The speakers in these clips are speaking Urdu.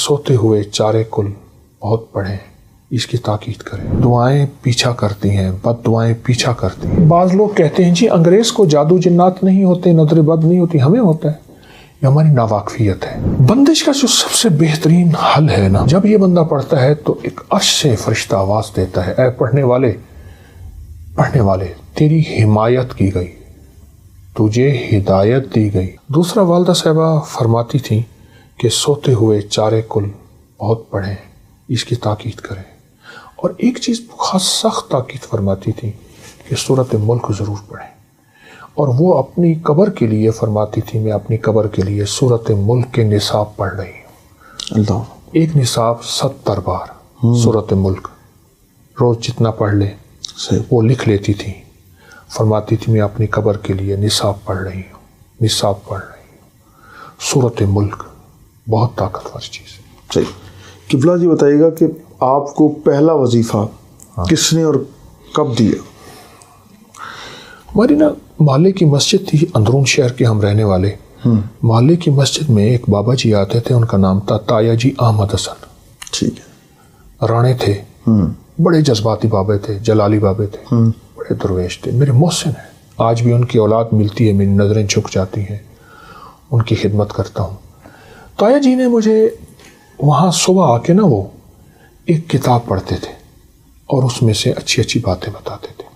سوتے ہوئے چارے کل بہت پڑھیں، اس کی تاکید کریں۔ دعائیں پیچھا کرتی ہیں، بد دعائیں پیچھا کرتی ہیں۔ بعض لوگ کہتے ہیں جی انگریز کو جادو جنات نہیں ہوتے، نظر بد نہیں ہوتی، ہمیں ہوتا ہے۔ یہ ہماری ناواقفیت ہے۔ بندش کا جو سب سے بہترین حل ہے نا، جب یہ بندہ پڑھتا ہے تو ایک عرش سے فرشتہ آواز دیتا ہے، اے پڑھنے والے تیری حمایت کی گئی، تجھے ہدایت دی گئی۔ دوسرا والدہ صاحبہ فرماتی تھیں کہ سوتے ہوئے چارے کل بہت پڑھیں، اس کی تاکید کریں۔ اور ایک چیز خاص سخت تاکید فرماتی تھیں کہ سورۃ ملک ضرور پڑھیں، اور وہ اپنی قبر کے لیے فرماتی تھی میں اپنی قبر کے لیے سورۃ ملک کے نصاب پڑھ رہی ہوں۔ اللہ، ایک نصاب 70 بار سورۃ ملک، روز جتنا پڑھ لے وہ لکھ لیتی تھی۔ فرماتی تھی میں اپنی قبر کے لیے نصاب پڑھ رہی ہوں۔ سورۃ ملک بہت طاقتور چیز ہے۔ صحیح۔ قبلہ جی بتائیے گا کہ آپ کو پہلا وظیفہ کس نے اور کب دیا؟ ہماری نا محلے کی مسجد تھی، اندرون شہر کے ہم رہنے والے۔ محلے کی مسجد میں ایک بابا جی آتے تھے، ان کا نام تھا تایا جی احمد حسن۔ ٹھیک ہے۔ رانے تھے، بڑے جذباتی بابے تھے، جلالی بابے تھے، بڑے درویش تھے، میرے محسن ہیں۔ آج بھی ان کی اولاد ملتی ہے، میری نظریں جھک جاتی ہیں، ان کی خدمت کرتا ہوں۔ تایا جی نے مجھے وہاں صبح آ کے نا وہ ایک کتاب پڑھتے تھے اور اس میں سے اچھی اچھی باتیں بتاتے تھے۔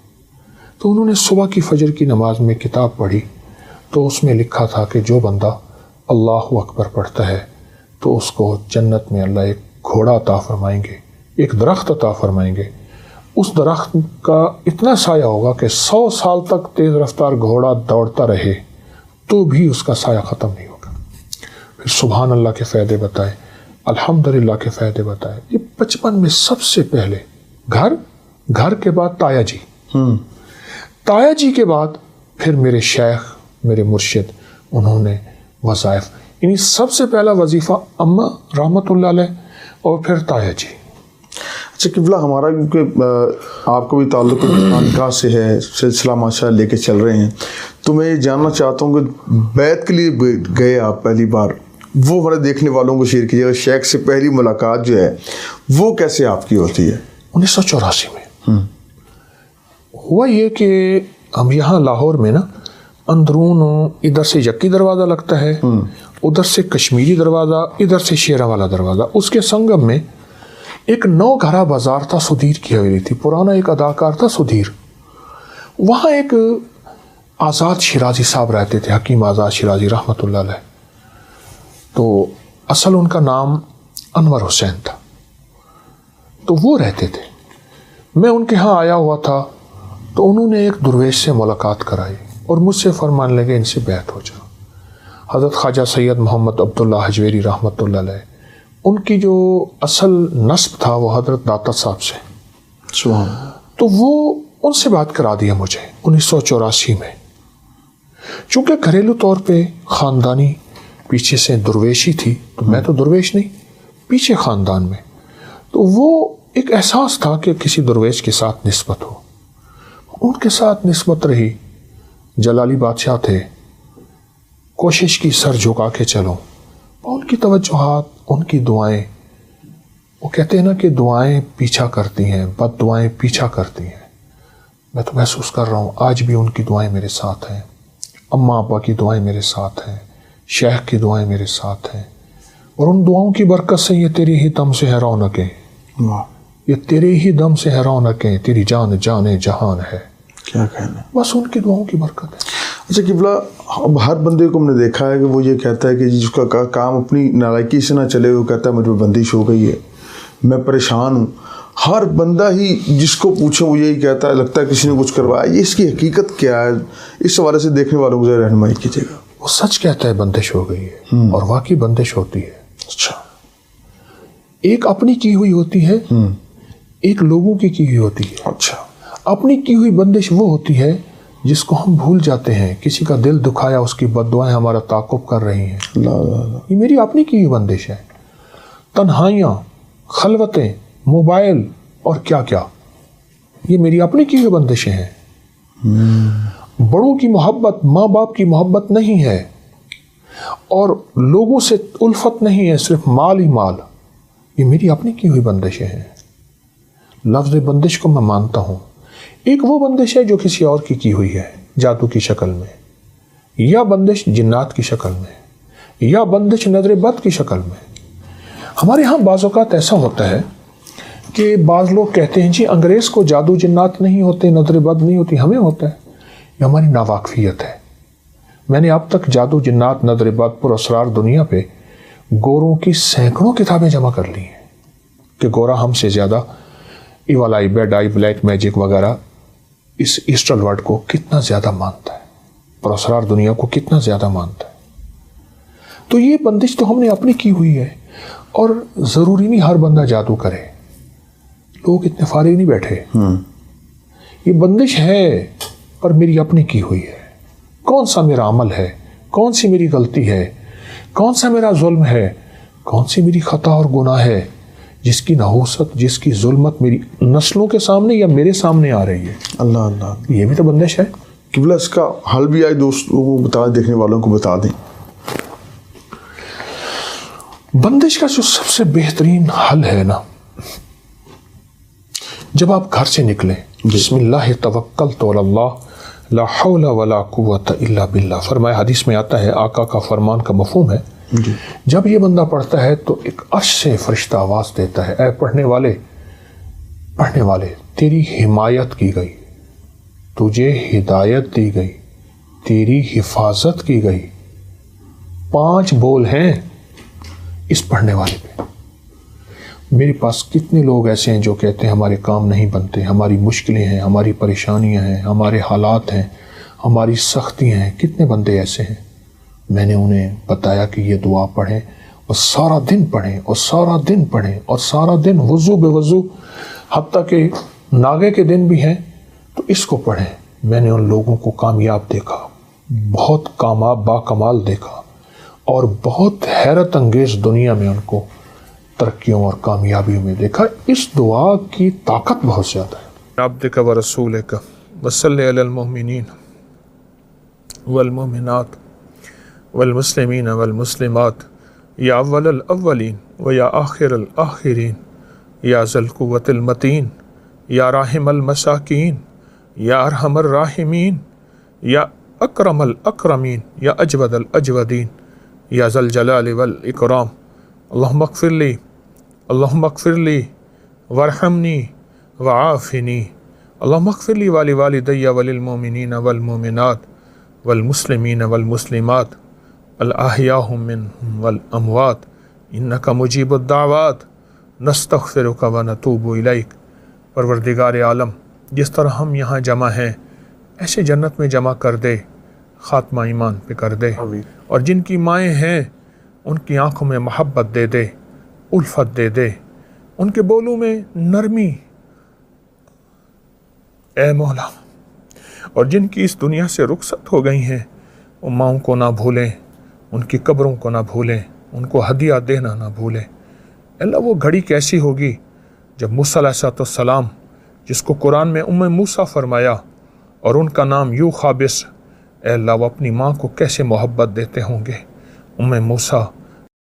تو انہوں نے صبح کی فجر کی نماز میں کتاب پڑھی تو اس میں لکھا تھا کہ جو بندہ اللہ اکبر پڑھتا ہے تو اس کو جنت میں اللہ ایک گھوڑا عطا فرمائیں گے، ایک درخت عطا فرمائیں گے۔ اس درخت کا اتنا سایہ ہوگا کہ 100 سال تک تیز رفتار گھوڑا دوڑتا رہے تو بھی اس کا سایہ ختم نہیں ہوگا۔ پھر سبحان اللہ کے فائدے بتائے، الحمدللہ کے فائدے بتائے۔ یہ 55 میں سب سے پہلے گھر کے بعد تایا جی، تایا جی کے بعد پھر میرے شیخ، میرے مرشد، انہوں نے وظائف، یعنی سب سے پہلا وظیفہ اماں رحمت اللہ علیہ اور پھر تایا جی۔ اچھا قبلہ، ہمارا کیونکہ آپ کو بھی تعلق خانقاہ سے ہے، سلسلہ ماشاء اللہ لے کے چل رہے ہیں، تو میں یہ جاننا چاہتا ہوں کہ بیعت کے لیے گئے آپ پہلی بار، وہ ہمارے دیکھنے والوں کو شیئر کیجیے گا۔ شیخ سے پہلی ملاقات جو ہے وہ کیسے آپ کی ہوتی ہے؟ 1984 میں ہوا یہ کہ ہم یہاں لاہور میں نا اندرون ادھر سے یکی دروازہ لگتا ہے، ادھر سے کشمیری دروازہ، ادھر سے شیرہ والا دروازہ، اس کے سنگم میں ایک 9 گھرا بازار تھا، سدھیر کی حویلی تھی، پرانا ایک اداکار تھا سدھیر۔ وہاں ایک آزاد شیرازی صاحب رہتے تھے، حکیم آزاد شیرازی رحمت اللہ علیہ۔ تو اصل ان کا نام انور حسین تھا، تو وہ رہتے تھے۔ میں ان کے ہاں آیا ہوا تھا تو انہوں نے ایک درویش سے ملاقات کرائی اور مجھ سے فرمان لگے ان سے بیعت ہو جاؤ۔ حضرت خواجہ سید محمد عبداللہ حجویری رحمۃ اللہ علیہ، ان کی جو اصل نسب تھا وہ حضرت داتا صاحب سے، تو وہ ان سے بات کرا دیا مجھے 1984 میں۔ چونکہ گھریلو طور پہ خاندانی پیچھے سے درویشی تھی، تو میں تو درویش نہیں، پیچھے خاندان میں، تو وہ ایک احساس تھا کہ کسی درویش کے ساتھ نسبت ہو۔ ان کے ساتھ نسبت رہی، جلالی بادشاہ تھے، کوشش کی سر جھکا کے چلو، ان کی توجہات، ان کی دعائیں، وہ کہتے ہیں نا کہ دعائیں پیچھا کرتی ہیں، بد دعائیں پیچھا کرتی ہیں۔ میں تو محسوس کر رہا ہوں آج بھی ان کی دعائیں میرے ساتھ ہیں، اماں ابا کی دعائیں میرے ساتھ ہیں، شیخ کی دعائیں میرے ساتھ ہیں، اور ان دعاؤں کی برکت سے یہ تیری ہی دم سے ہے رونقیں، یہ تیرے ہی دم سے ہے رونقیں، تیری جان جان جہان ہے۔ کیا کہنا، بس ان کی دعاؤں کی برکت ہے۔ اچھا قبلہ، اب ہر بندے کو ہم نے دیکھا ہے کہ وہ یہ کہتا ہے کہ جس کا کام اپنی نالائکی سے نہ چلے، وہ کہتا ہے مجھے بندش ہو گئی ہے، میں پریشان ہوں۔ ہر بندہ ہی جس کو پوچھے وہ یہی کہتا ہے، لگتا ہے کسی نے کچھ کروایا۔ یہ اس کی حقیقت کیا ہے؟ اس حوالے سے دیکھنے والوں کو ذرا رہنمائی کیجیے گا۔ وہ سچ کہتا ہے بندش ہو گئی ہے، اور واقعی بندش ہوتی ہے۔ اچھا، ایک اپنی کی ہوئی ہوتی ہے، ایک لوگوں کی ہوئی ہوتی ہے۔ اچھا، اپنی کی ہوئی بندش وہ ہوتی ہے جس کو ہم بھول جاتے ہیں، کسی کا دل دکھایا، اس کی بد دعائیں ہمارا تعاقب کر رہی ہیں، یہ میری اپنی کی ہوئی بندش ہے۔ تنہائیاں، خلوتیں، موبائل اور کیا کیا، یہ میری اپنی کی ہوئی بندشیں ہیں۔ بڑوں کی محبت، ماں باپ کی محبت نہیں ہے، اور لوگوں سے الفت نہیں ہے، صرف مال ہی مال، یہ میری اپنی کی ہوئی بندشیں ہیں. لفظ بندش کو میں مانتا ہوں. ایک وہ بندش ہے جو کسی اور کی ہوئی ہے جادو کی شکل میں، یا بندش جنات کی شکل میں، یا بندش نظر بد کی شکل میں. ہمارے ہاں بعض اوقات ایسا ہوتا ہے کہ بعض لوگ کہتے ہیں جی انگریز کو جادو جنات نہیں ہوتے، نظر بد نہیں ہوتی، ہمیں ہوتا ہے. یہ ہماری ناواقفیت ہے. میں نے اب تک جادو جنات نظر بد پر اسرار دنیا پہ گوروں کی سینکڑوں کتابیں جمع کر لی ہیں کہ گورا ہم سے زیادہ evil eye, bad eye, black magic وغیرہ اس ایسٹرل ورڈ کو کتنا زیادہ مانتا ہے، پر اسرار دنیا کو کتنا زیادہ مانتا ہے. تو یہ بندش تو ہم نے اپنی کی ہوئی ہے، اور ضروری نہیں ہر بندہ جادو کرے. لوگ اتنے فارغ نہیں بیٹھے. یہ بندش ہے پر میری اپنی کی ہوئی ہے. کون سا میرا عمل ہے، کون سی میری غلطی ہے، کون سا میرا ظلم ہے، کون سی میری خطا اور گناہ ہے جس کی نحوست، جس کی ظلمت میری نسلوں کے سامنے یا میرے سامنے آ رہی ہے. اللہ اللہ، یہ بھی تو بندش ہے. قبلہ اس کا حل بھی آئے دوستوں کو بتا، دیکھنے والوں کو بتا دیں. بندش کا جو سب سے بہترین حل ہے نا، جب آپ گھر سے نکلیں، بسم اللہ توکلت علی اللہ لا حول ولا قوت الا باللہ، فرمایا حدیث میں آتا ہے، آقا کا فرمان کا مفہوم ہے. جب یہ بندہ پڑھتا ہے تو ایک عرش سے فرشتہ آواز دیتا ہے، اے پڑھنے والے تیری حمایت کی گئی، تجھے ہدایت دی گئی، تیری حفاظت کی گئی. 5 بول ہیں اس پڑھنے والے پہ. میرے پاس کتنے لوگ ایسے ہیں جو کہتے ہیں ہمارے کام نہیں بنتے، ہماری مشکلیں ہیں، ہماری پریشانیاں ہیں، ہمارے حالات ہیں، ہماری سختیاں ہیں. کتنے بندے ایسے ہیں. میں نے انہیں بتایا کہ یہ دعا پڑھیں اور سارا دن پڑھیں اور سارا دن پڑھیں اور سارا دن وضو بے وضو، حتیٰ کہ ناگے کے دن بھی ہیں تو اس کو پڑھیں. میں نے ان لوگوں کو کامیاب دیکھا، بہت کامیاب با کمال دیکھا، اور بہت حیرت انگیز دنیا میں ان کو ترقیوں اور کامیابیوں میں دیکھا. اس دعا کی طاقت بہت زیادہ ہے. عبدک و رسولک وصلی علی المؤمنین والمؤمنات والمسلمین والمسلمات یا اول الاولین و یا آخر الآخرین یا ذی القوۃ المتین یا راحم المساکین یا ارحم الراحمین یا اکرم الاکرمین یا اجود الاجودین یا ذی الجلال والاکرام. اللہم اغفر لی وارحمنی وعافنی. اللہم اغفر لی ولوالدی وللمؤمنین والمؤمنات والمسلمین والمسلمات الاحیاء منہم والاموات انک مجیب الدعوات نستغفرک ونتوب الیک. پروردگار عالم، جس طرح ہم یہاں جمع ہیں ایسے جنت میں جمع کر دے، خاتمہ ایمان پہ کر دے. اور جن کی مائیں ہیں ان کی آنکھوں میں محبت دے دے، الفت دے دے، ان کے بولوں میں نرمی اے مولا. اور جن کی اس دنیا سے رخصت ہو گئی ہیں وہ ماؤں کو نہ بھولیں، ان کی قبروں کو نہ بھولیں، ان کو ہدیہ دینا نہ بھولیں. اللہ وہ گھڑی کیسی ہوگی جب موسیٰ علیہ السلام، جس کو قرآن میں موسیٰ فرمایا اور ان کا نام یو خابس، اے اللہ وہ اپنی ماں کو کیسے محبت دیتے ہوں گے. موسیٰ